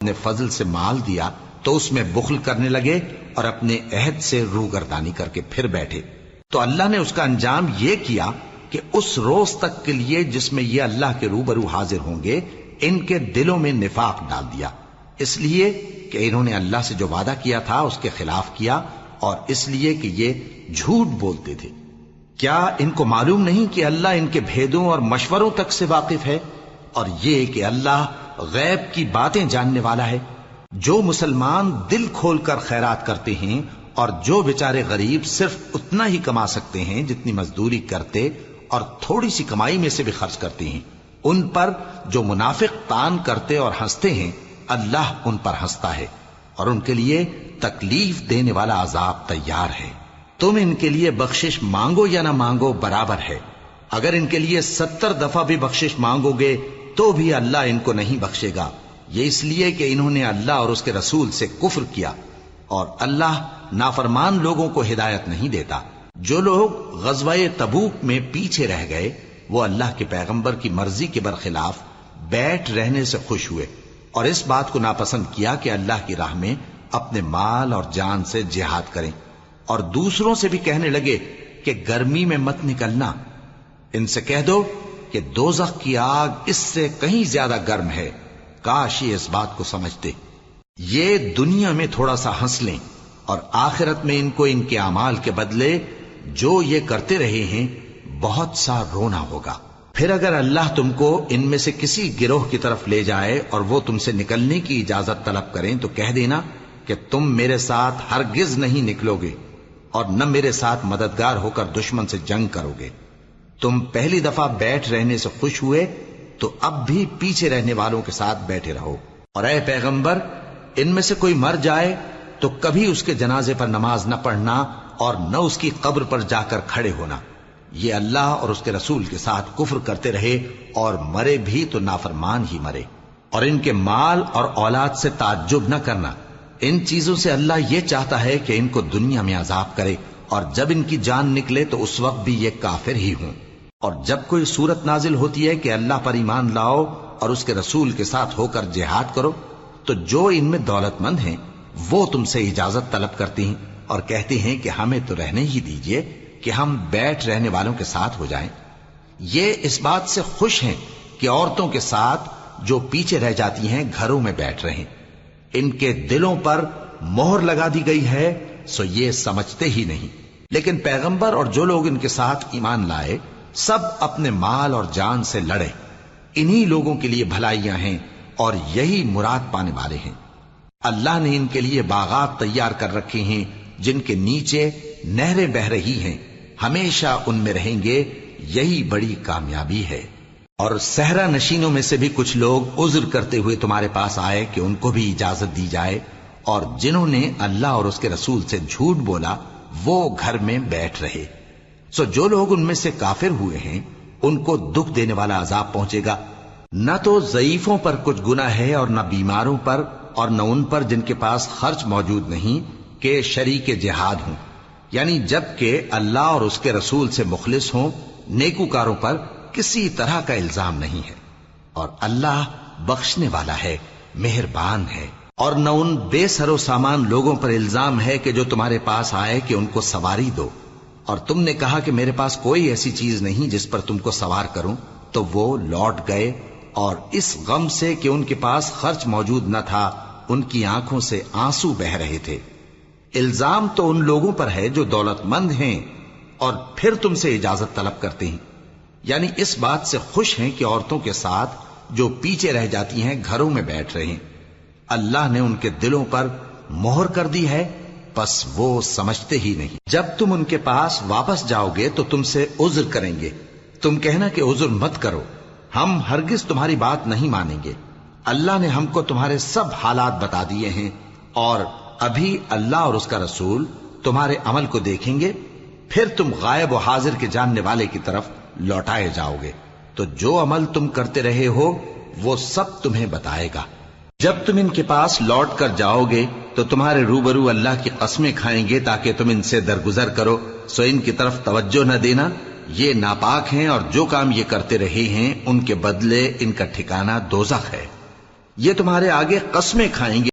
نے فضل سے مال دیا تو اس میں بخل کرنے لگے اور اپنے عہد سے روگردانی کر کے پھر بیٹھے، تو اللہ نے اس کا انجام یہ کیا کہ اس روز تک کے لیے جس میں یہ اللہ کے روبرو حاضر ہوں گے ان کے دلوں میں نفاق ڈال دیا، اس لیے کہ انہوں نے اللہ سے جو وعدہ کیا تھا اس کے خلاف کیا، اور اس لیے کہ یہ جھوٹ بولتے تھے۔ کیا ان کو معلوم نہیں کہ اللہ ان کے بھیدوں اور مشوروں تک سے واقف ہے، اور یہ کہ اللہ غیب کی باتیں جاننے والا ہے؟ جو مسلمان دل کھول کر خیرات کرتے ہیں اور جو بیچارے غریب صرف اتنا ہی کما سکتے ہیں جتنی مزدوری کرتے اور تھوڑی سی کمائی میں سے بھی خرچ کرتے ہیں، ان پر جو منافق تان کرتے اور ہنستے ہیں اللہ ان پر ہنستا ہے اور ان کے لیے تکلیف دینے والا عذاب تیار ہے۔ تم ان کے لیے بخشش مانگو یا نہ مانگو برابر ہے، اگر ان کے لیے 70 دفعہ بھی بخشش مانگو گے تو بھی اللہ ان کو نہیں بخشے گا، یہ اس لیے کہ انہوں نے اللہ اور اس کے رسول سے کفر کیا، اور اللہ نافرمان لوگوں کو ہدایت نہیں دیتا۔ جو لوگ غزوہ تبوک میں پیچھے رہ گئے وہ اللہ کے پیغمبر کی مرضی کے برخلاف بیٹھ رہنے سے خوش ہوئے اور اس بات کو ناپسند کیا کہ اللہ کی راہ میں اپنے مال اور جان سے جہاد کریں، اور دوسروں سے بھی کہنے لگے کہ گرمی میں مت نکلنا، ان سے کہہ دو کہ دوزخ کی آگ اس سے کہیں زیادہ گرم ہے، کاش یہ اس بات کو سمجھتے۔ یہ دنیا میں تھوڑا سا ہنس لیں اور آخرت میں ان کو ان کے اعمال کے بدلے جو یہ کرتے رہے ہیں بہت سا رونا ہوگا۔ پھر اگر اللہ تم کو ان میں سے کسی گروہ کی طرف لے جائے اور وہ تم سے نکلنے کی اجازت طلب کریں تو کہہ دینا کہ تم میرے ساتھ ہرگز نہیں نکلو گے اور نہ میرے ساتھ مددگار ہو کر دشمن سے جنگ کرو گے۔ تم پہلی دفعہ بیٹھ رہنے سے خوش ہوئے تو اب بھی پیچھے رہنے والوں کے ساتھ بیٹھے رہو، اور اے پیغمبر ان میں سے کوئی مر جائے تو کبھی اس کے جنازے پر نماز نہ پڑھنا اور نہ اس کی قبر پر جا کر کھڑے ہونا، یہ اللہ اور اس کے رسول کے ساتھ کفر کرتے رہے اور مرے بھی تو نافرمان ہی مرے۔ اور ان کے مال اور اولاد سے تعجب نہ کرنا، ان چیزوں سے اللہ یہ چاہتا ہے کہ ان کو دنیا میں عذاب کرے اور جب ان کی جان نکلے تو اس وقت بھی یہ کافر ہی ہوں۔ اور جب کوئی صورت نازل ہوتی ہے کہ اللہ پر ایمان لاؤ اور اس کے رسول کے ساتھ ہو کر جہاد کرو تو جو ان میں دولت مند ہیں وہ تم سے اجازت طلب کرتی ہیں اور کہتے ہیں کہ ہمیں تو رہنے ہی دیجئے کہ ہم بیٹھ رہنے والوں کے ساتھ ہو جائیں۔ یہ اس بات سے خوش ہیں کہ عورتوں کے ساتھ جو پیچھے رہ جاتی ہیں گھروں میں بیٹھ رہیں، ان کے دلوں پر مہر لگا دی گئی ہے سو یہ سمجھتے ہی نہیں۔ لیکن پیغمبر اور جو لوگ ان کے ساتھ ایمان لائے سب اپنے مال اور جان سے لڑے، انہی لوگوں کے لیے بھلائیاں ہیں اور یہی مراد پانے والے ہیں۔ اللہ نے ان کے لیے باغات تیار کر رکھے ہیں جن کے نیچے نہریں بہ رہی ہیں، ہمیشہ ان میں رہیں گے، یہی بڑی کامیابی ہے۔ اور صحرا نشینوں میں سے بھی کچھ لوگ عذر کرتے ہوئے تمہارے پاس آئے کہ ان کو بھی اجازت دی جائے، اور جنہوں نے اللہ اور اس کے رسول سے جھوٹ بولا وہ گھر میں بیٹھ رہے۔ سو جو لوگ ان میں سے کافر ہوئے ہیں ان کو دکھ دینے والا عذاب پہنچے گا، نہ تو ضعیفوں پر کچھ گناہ ہے اور نہ بیماروں پر اور نہ ان پر جن کے پاس خرچ موجود نہیں کہ شریک جہاد ہوں، یعنی جب کہ اللہ اور اس کے رسول سے مخلص ہوں، نیکوکاروں پر کسی طرح کا الزام نہیں ہے، اور اللہ بخشنے والا ہے، مہربان ہے۔ اور نہ ان بے سر و سامان لوگوں پر الزام ہے کہ جو تمہارے پاس آئے کہ ان کو سواری دو، اور تم نے کہا کہ میرے پاس کوئی ایسی چیز نہیں جس پر تم کو سوار کروں، تو وہ لوٹ گئے اور اس غم سے کہ ان کے پاس خرچ موجود نہ تھا ان کی آنکھوں سے آنسو بہ رہے تھے۔ الزام تو ان لوگوں پر ہے جو دولت مند ہیں اور پھر تم سے اجازت طلب کرتے ہیں، یعنی اس بات سے خوش ہیں کہ عورتوں کے ساتھ جو پیچھے رہ جاتی ہیں گھروں میں بیٹھ رہے ہیں۔ اللہ نے ان کے دلوں پر مہر کر دی ہے بس وہ سمجھتے ہی نہیں۔ جب تم ان کے پاس واپس جاؤ گے تو تم سے عذر کریں گے، تم کہنا کہ عذر مت کرو، ہم ہرگز تمہاری بات نہیں مانیں گے۔ اللہ نے ہم کو تمہارے سب حالات بتا دیے ہیں، اور ابھی اللہ اور اس کا رسول تمہارے عمل کو دیکھیں گے، پھر تم غائب و حاضر کے جاننے والے کی طرف لوٹائے جاؤ گے، تو جو عمل تم کرتے رہے ہو وہ سب تمہیں بتائے گا۔ جب تم ان کے پاس لوٹ کر جاؤ گے تو تمہارے روبرو اللہ کی قسمیں کھائیں گے تاکہ تم ان سے درگزر کرو، سو ان کی طرف توجہ نہ دینا، یہ ناپاک ہیں اور جو کام یہ کرتے رہے ہیں ان کے بدلے ان کا ٹھکانہ دوزخ ہے۔ یہ تمہارے آگے قسمیں کھائیں گے